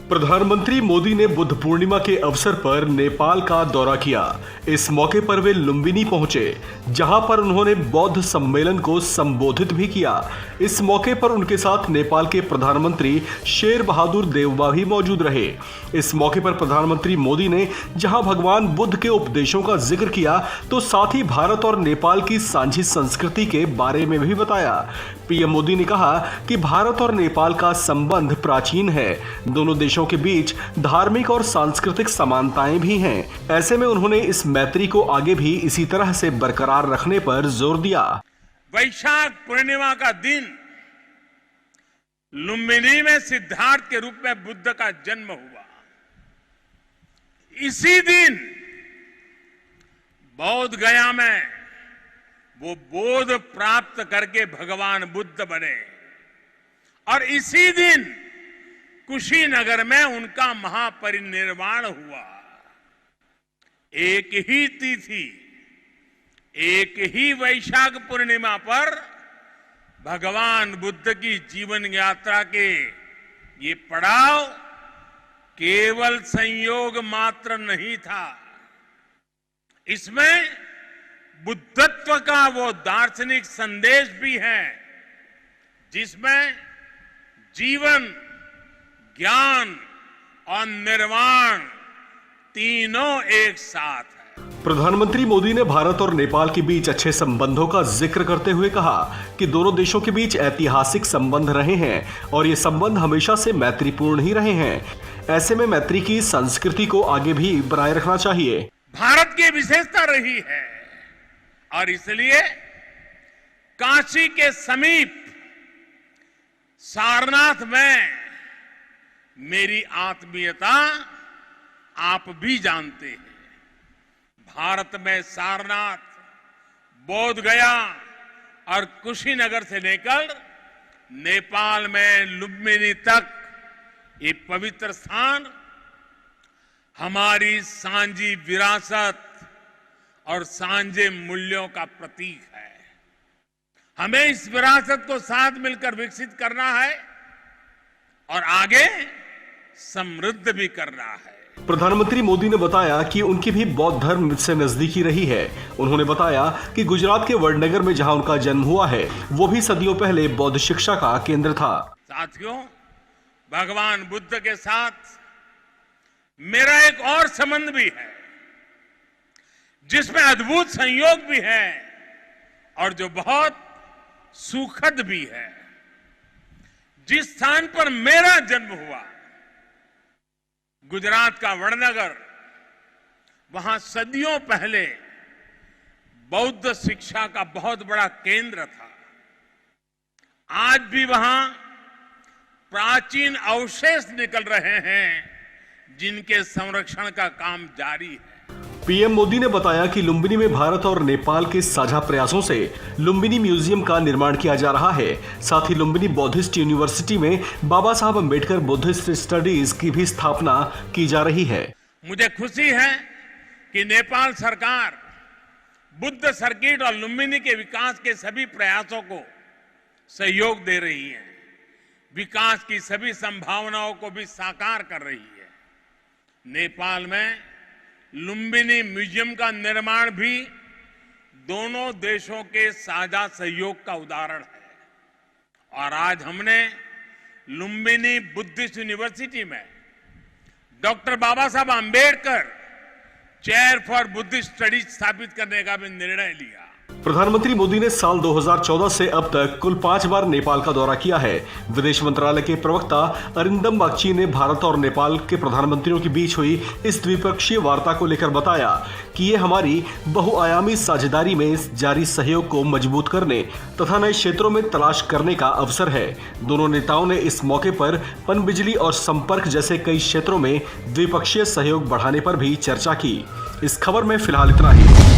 प्रधानमंत्री मोदी ने बुद्ध पूर्णिमा के अवसर पर नेपाल का दौरा किया। इस मौके पर वे लुम्बिनी पहुंचे, जहां पर उन्होंने बौद्ध सम्मेलन को संबोधित भी किया। इस मौके पर उनके साथ नेपाल के प्रधानमंत्री शेर बहादुर देउबा भी मौजूद रहे। इस मौके पर प्रधानमंत्री मोदी ने जहां भगवान बुद्ध के उपदेशों का जिक्र किया, तो साथ ही भारत और नेपाल की साझी संस्कृति के बारे में भी बताया। पीएम मोदी ने कहा कि भारत और नेपाल का संबंध प्राचीन है। दोनों देशों के बीच धार्मिक और सांस्कृतिक समानताएं भी हैं। ऐसे में उन्होंने इस मैत्री को आगे भी इसी तरह से बरकरार रखने पर जोर दिया। वैशाख पूर्णिमा का दिन लुम्बिनी में सिद्धार्थ के रूप में बुद्ध का जन्म हुआ। इसी दिन बौद्ध गया में वो बोध प्राप्त करके भगवान बुद्ध बने और इसी दिन कुशीनगर में उनका महापरिनिर्वाण हुआ। एक ही तिथि, एक ही वैशाख पूर्णिमा पर भगवान बुद्ध की जीवन यात्रा के ये पड़ाव केवल संयोग मात्र नहीं था, इसमें बुद्धत्व का वो दार्शनिक संदेश भी है जिसमें जीवन, ज्ञान और निर्वाण तीनों एक साथ है। प्रधानमंत्री मोदी ने भारत और नेपाल के बीच अच्छे संबंधों का जिक्र करते हुए कहा कि दोनों देशों के बीच ऐतिहासिक संबंध रहे हैं और ये संबंध हमेशा से मैत्रीपूर्ण ही रहे हैं। ऐसे में मैत्री की संस्कृति को आगे भी बनाए रखना चाहिए। भारत की विशेषता रही है और इसलिए काशी के समीप सारनाथ में मेरी आत्मीयता आप भी जानते हैं। भारत में सारनाथ, बोध गया और कुशीनगर से लेकर नेपाल में लुम्बिनी तक ये पवित्र स्थान हमारी सांझी विरासत और सांझे मूल्यों का प्रतीक है। हमें इस विरासत को साथ मिलकर विकसित करना है और आगे समृद्ध भी करना है। प्रधानमंत्री मोदी ने बताया कि उनकी भी बौद्ध धर्म से नजदीकी रही है। उन्होंने बताया कि गुजरात के वडनगर में जहां उनका जन्म हुआ है, वो भी सदियों पहले बौद्ध शिक्षा का केंद्र था। साथियों, भगवान बुद्ध के साथ मेरा एक और संबंध भी है जिसमें अद्भुत संयोग भी है और जो बहुत सुखद भी है। जिस स्थान पर मेरा जन्म हुआ, गुजरात का वडनगर, वहां सदियों पहले बौद्ध शिक्षा का बहुत बड़ा केंद्र था। आज भी वहां प्राचीन अवशेष निकल रहे हैं जिनके संरक्षण का काम जारी है। पीएम मोदी ने बताया कि लुम्बिनी में भारत और नेपाल के साझा प्रयासों से लुम्बिनी म्यूजियम का निर्माण किया जा रहा है। साथ ही लुम्बिनी बौद्धिस्ट यूनिवर्सिटी में बाबा साहब अम्बेडकर बुद्धिस्ट स्टडीज की भी स्थापना की जा रही है। मुझे खुशी है कि नेपाल सरकार बुद्ध सर्किट और लुम्बिनी के विकास के सभी प्रयासों को सहयोग दे रही है, विकास की सभी संभावनाओं को भी साकार कर रही है। नेपाल में लुम्बिनी म्यूजियम का निर्माण भी दोनों देशों के साझा सहयोग का उदाहरण है और आज हमने लुम्बिनी बुद्धिस्ट यूनिवर्सिटी में doctor Baba Saheb Ambedkar chair for Buddhist studies स्थापित करने का भी निर्णय लिया। प्रधानमंत्री मोदी ने साल 2014 से अब तक कुल 5 बार नेपाल का दौरा किया है। विदेश मंत्रालय के प्रवक्ता अरिंदम बागची ने भारत और नेपाल के प्रधानमंत्रियों के बीच हुई इस द्विपक्षीय वार्ता को लेकर बताया कि ये हमारी बहुआयामी साझेदारी में जारी सहयोग को मजबूत करने तथा नए क्षेत्रों में तलाश करने का अवसर है। दोनों नेताओं ने इस मौके पर पनबिजली और संपर्क जैसे कई क्षेत्रों में द्विपक्षीय सहयोग बढ़ाने पर भी चर्चा की। इस खबर में फिलहाल इतना ही।